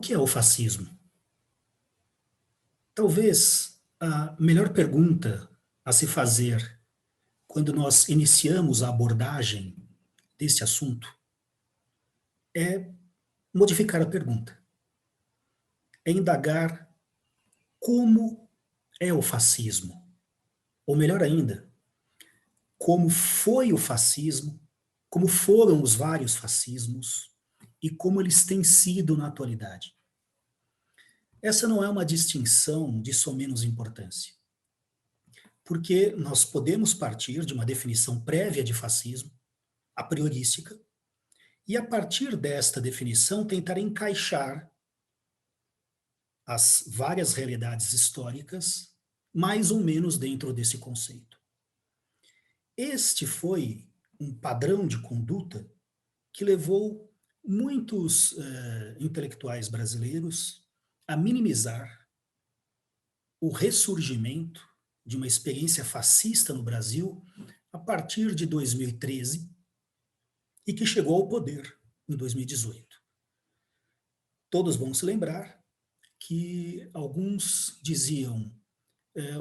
que é o fascismo? Talvez a melhor pergunta a se fazer quando nós iniciamos a abordagem deste assunto é modificar a pergunta, é indagar como é o fascismo, ou melhor ainda, como foi o fascismo, como foram os vários fascismos e como eles têm sido na atualidade. Essa não é uma distinção de só menos importância, porque nós podemos partir de uma definição prévia de fascismo, a priorística, e a partir desta definição tentar encaixar as várias realidades históricas mais ou menos dentro desse conceito. Este foi um padrão de conduta que levou muitos intelectuais brasileiros a minimizar o ressurgimento de uma experiência fascista no Brasil a partir de 2013 e que chegou ao poder em 2018. Todos vão se lembrar que alguns diziam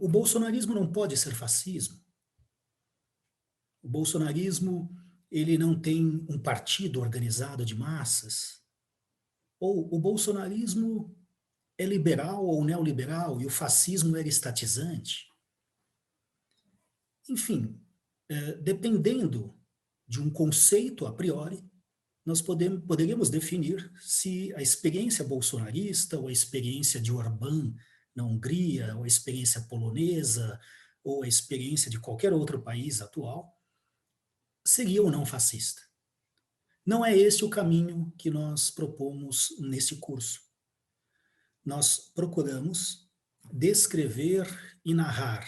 o bolsonarismo não pode ser fascismo. O bolsonarismo ele não tem um partido organizado de massas. Ou o bolsonarismo é liberal ou neoliberal e o fascismo era estatizante. Enfim, dependendo de um conceito a priori, nós poderíamos definir se a experiência bolsonarista ou a experiência de Orbán na Hungria, ou a experiência polonesa, ou a experiência de qualquer outro país atual, seria ou não fascista. Não é esse o caminho que nós propomos nesse curso. Nós procuramos descrever e narrar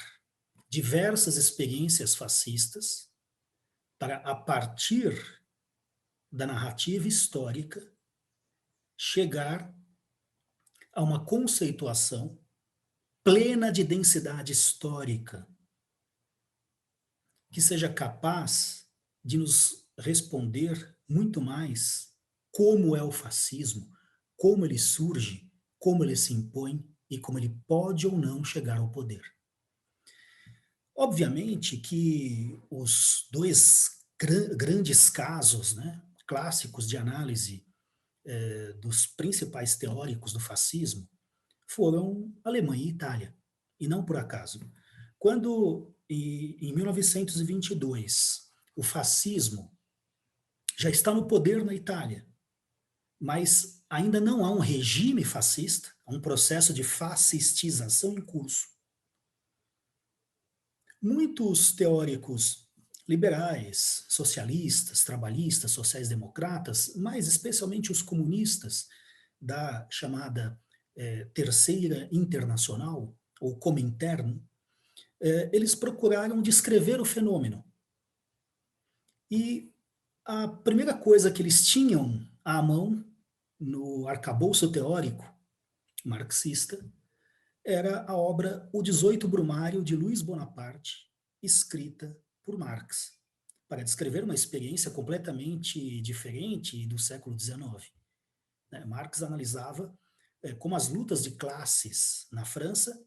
diversas experiências fascistas para, a partir da narrativa histórica, chegar a uma conceituação plena de densidade histórica, que seja capaz de nos responder muito mais como é o fascismo, como ele surge, como ele se impõe e como ele pode ou não chegar ao poder. Obviamente que os dois grandes casos, né, clássicos de análise dos principais teóricos do fascismo foram Alemanha e Itália, e não por acaso. Quando, em 1922, o fascismo já está no poder na Itália, mas ainda não há um regime fascista, há um processo de fascistização em curso. Muitos teóricos liberais, socialistas, trabalhistas, sociais-democratas, mas especialmente os comunistas da chamada Terceira Internacional, ou Comintern, eles procuraram descrever o fenômeno. E a primeira coisa que eles tinham à mão no arcabouço teórico marxista era a obra O 18 Brumário, de Luiz Bonaparte, escrita por Marx, para descrever uma experiência completamente diferente do século XIX. Marx analisava como as lutas de classes na França,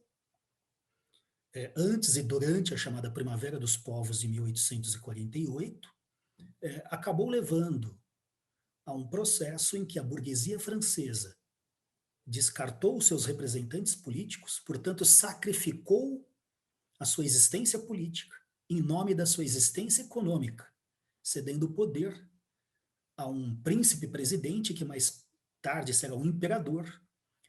antes e durante a chamada Primavera dos Povos de 1848, acabou levando a um processo em que a burguesia francesa descartou seus representantes políticos, portanto, sacrificou a sua existência política em nome da sua existência econômica, cedendo o poder a um príncipe-presidente que mais tarde será um imperador,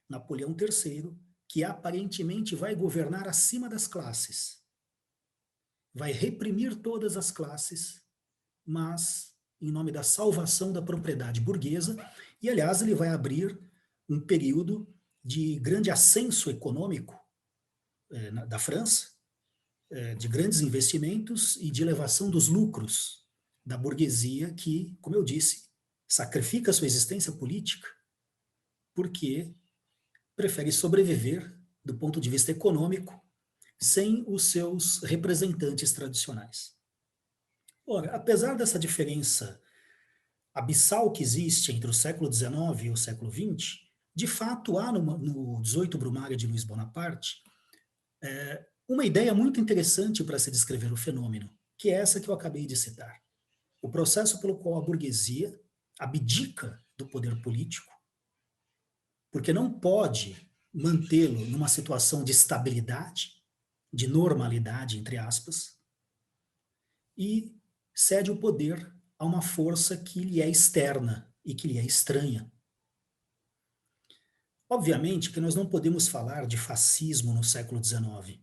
Napoleão III, que aparentemente vai governar acima das classes. Vai reprimir todas as classes, mas em nome da salvação da propriedade burguesa, e aliás ele vai abrir um período de grande ascenso econômico da França, de grandes investimentos e de elevação dos lucros da burguesia que, como eu disse, sacrifica sua existência política porque prefere sobreviver do ponto de vista econômico sem os seus representantes tradicionais. Ora, apesar dessa diferença abissal que existe entre o século XIX e o século XX, De fato, há no 18 Brumário de Luiz Bonaparte uma ideia muito interessante para se descrever o fenômeno, que é essa que eu acabei de citar. O processo pelo qual a burguesia abdica do poder político, porque não pode mantê-lo numa situação de estabilidade, de normalidade, entre aspas, e cede o poder a uma força que lhe é externa e que lhe é estranha. Obviamente que nós não podemos falar de fascismo no século XIX.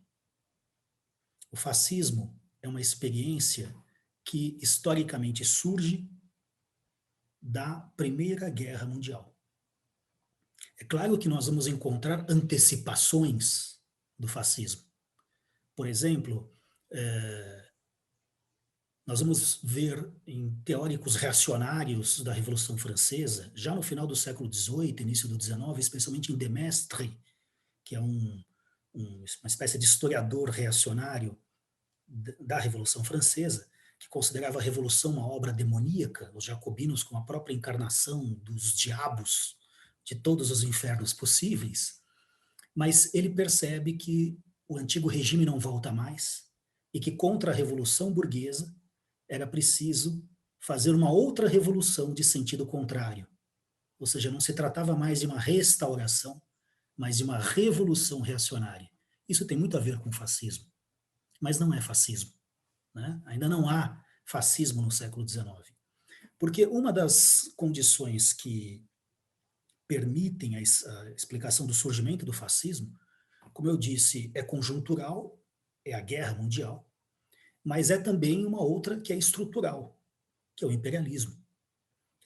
O fascismo é uma experiência que historicamente surge da Primeira Guerra Mundial. É claro que nós vamos encontrar antecipações do fascismo. Por exemplo, nós vamos ver em teóricos reacionários da Revolução Francesa, já no final do século XVIII, início do XIX, especialmente em de Maistre, que é uma espécie de historiador reacionário da Revolução Francesa, que considerava a Revolução uma obra demoníaca, os jacobinos com a própria encarnação dos diabos de todos os infernos possíveis, mas ele percebe que o antigo regime não volta mais e que contra a Revolução Burguesa era preciso fazer uma outra revolução de sentido contrário. Ou seja, não se tratava mais de uma restauração, mas de uma revolução reacionária. Isso tem muito a ver com fascismo, mas não é fascismo. Né? Ainda não há fascismo no século XIX. Porque uma das condições que permitem a explicação do surgimento do fascismo, como eu disse, é conjuntural, é a guerra mundial, mas é também uma outra que é estrutural, que é o imperialismo.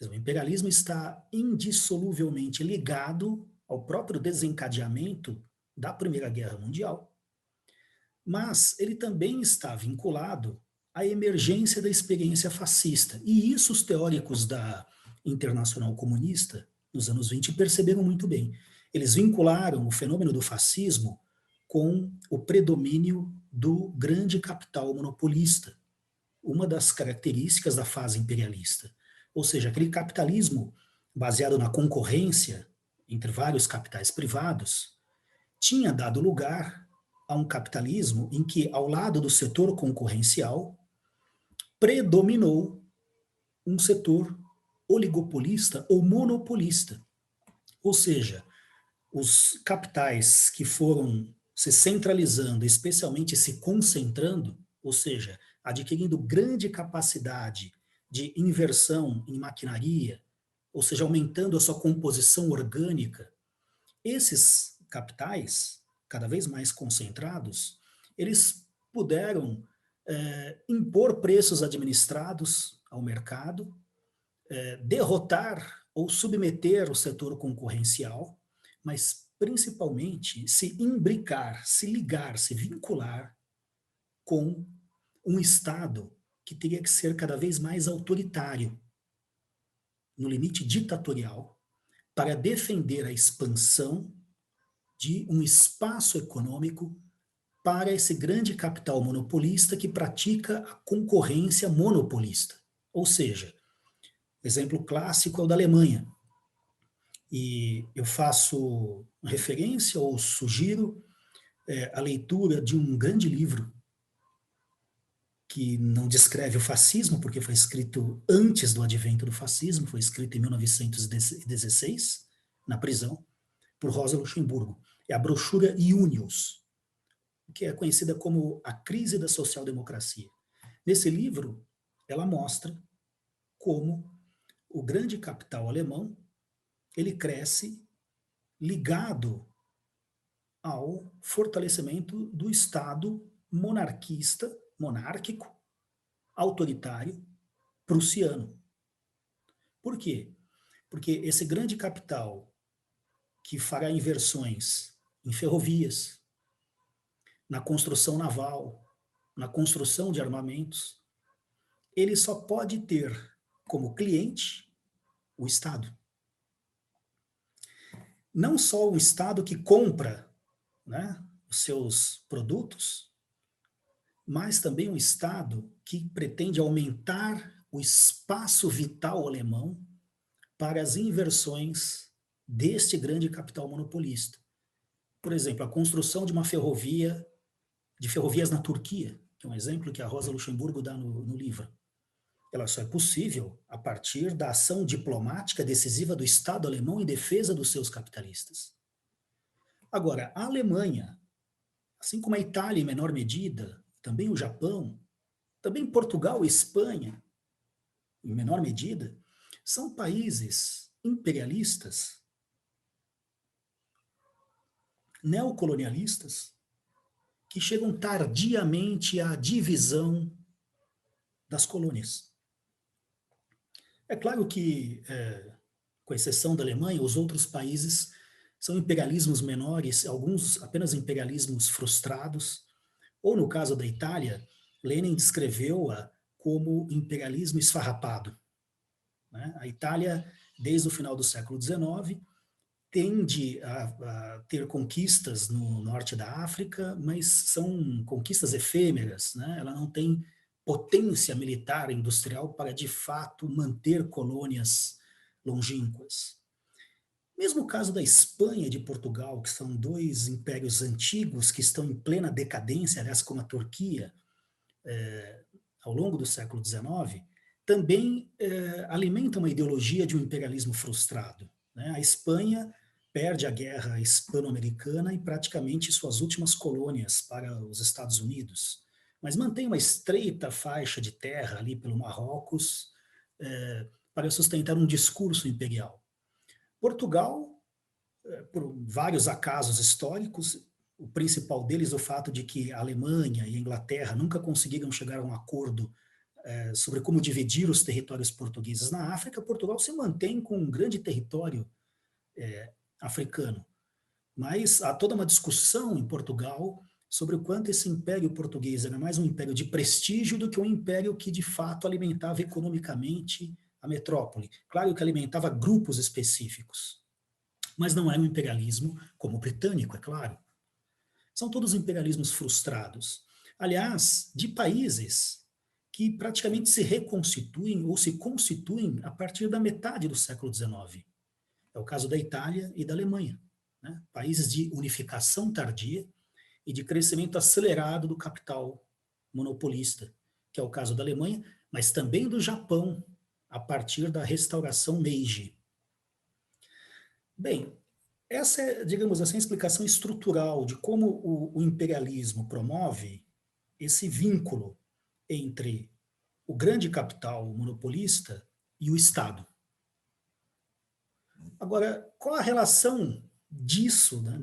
O imperialismo está indissoluvelmente ligado ao próprio desencadeamento da Primeira Guerra Mundial, mas ele também está vinculado à emergência da experiência fascista. E isso os teóricos da Internacional Comunista, nos anos 20, perceberam muito bem. Eles vincularam o fenômeno do fascismo com o predomínio do grande capital monopolista, uma das características da fase imperialista. Ou seja, aquele capitalismo baseado na concorrência entre vários capitais privados tinha dado lugar a um capitalismo em que, ao lado do setor concorrencial, predominou um setor oligopolista ou monopolista. Ou seja, os capitais que foram se centralizando, especialmente se concentrando, ou seja, adquirindo grande capacidade de inversão em maquinaria, ou seja, aumentando a sua composição orgânica, esses capitais, cada vez mais concentrados, eles puderam impor preços administrados ao mercado, derrotar ou submeter o setor concorrencial, mas principalmente se imbricar, se ligar, se vincular com um Estado que teria que ser cada vez mais autoritário, no limite ditatorial, para defender a expansão de um espaço econômico para esse grande capital monopolista que pratica a concorrência monopolista. Ou seja, exemplo clássico é o da Alemanha. E eu faço referência ou sugiro a leitura de um grande livro que não descreve o fascismo, porque foi escrito antes do advento do fascismo, foi escrito em 1916, na prisão, por Rosa Luxemburgo. É a brochura Junius, que é conhecida como A Crise da Social-Democracia. Nesse livro, ela mostra como o grande capital alemão ele cresce ligado ao fortalecimento do Estado monarquista, monárquico, autoritário, prussiano. Por quê? Porque esse grande capital que fará inversões em ferrovias, na construção naval, na construção de armamentos, ele só pode ter como cliente o Estado. Não só o Estado que compra, né, os seus produtos, mas também um Estado que pretende aumentar o espaço vital alemão para as inversões deste grande capital monopolista. Por exemplo, a construção de uma ferrovia, de ferrovias na Turquia, que é um exemplo que a Rosa Luxemburgo dá no livro. Ela só é possível a partir da ação diplomática decisiva do Estado alemão em defesa dos seus capitalistas. Agora, a Alemanha, assim como a Itália em menor medida, também o Japão, também Portugal e Espanha, em menor medida, são países imperialistas, neocolonialistas, que chegam tardiamente à divisão das colônias. É claro que, com exceção da Alemanha, os outros países são imperialismos menores, alguns apenas imperialismos frustrados, ou no caso da Itália, Lenin descreveu-a como imperialismo esfarrapado. Né? A Itália, desde o final do século XIX, tende a ter conquistas no norte da África, mas são conquistas efêmeras, né? Ela não tem potência militar e industrial para, de fato, manter colônias longínquas. Mesmo o caso da Espanha e de Portugal, que são dois impérios antigos que estão em plena decadência, aliás, como a Turquia, ao longo do século XIX, também alimenta uma ideologia de um imperialismo frustrado. Né? A Espanha perde a guerra hispano-americana e praticamente suas últimas colônias para os Estados Unidos, mas mantém uma estreita faixa de terra ali pelo Marrocos para sustentar um discurso imperial. Portugal, por vários acasos históricos, o principal deles o fato de que a Alemanha e a Inglaterra nunca conseguiram chegar a um acordo sobre como dividir os territórios portugueses na África. Portugal se mantém com um grande território africano, mas há toda uma discussão em Portugal sobre o quanto esse império português era mais um império de prestígio do que um império que de fato alimentava economicamente a metrópole. Claro que alimentava grupos específicos, mas não era um imperialismo como o britânico, é claro. São todos imperialismos frustrados. Aliás, de países que praticamente se reconstituem ou se constituem a partir da metade do século XIX. É o caso da Itália e da Alemanha, né? Países de unificação tardia e de crescimento acelerado do capital monopolista, que é o caso da Alemanha, mas também do Japão, a partir da restauração Meiji. Bem, essa é, digamos assim, a explicação estrutural de como o imperialismo promove esse vínculo entre o grande capital monopolista e o Estado. Agora, qual a relação disso, né,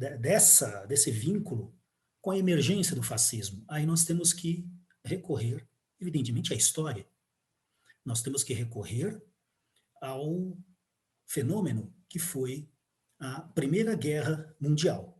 desse vínculo, com a emergência do fascismo? Aí nós temos que recorrer, evidentemente, à história. Nós temos que recorrer ao fenômeno que foi a Primeira Guerra Mundial.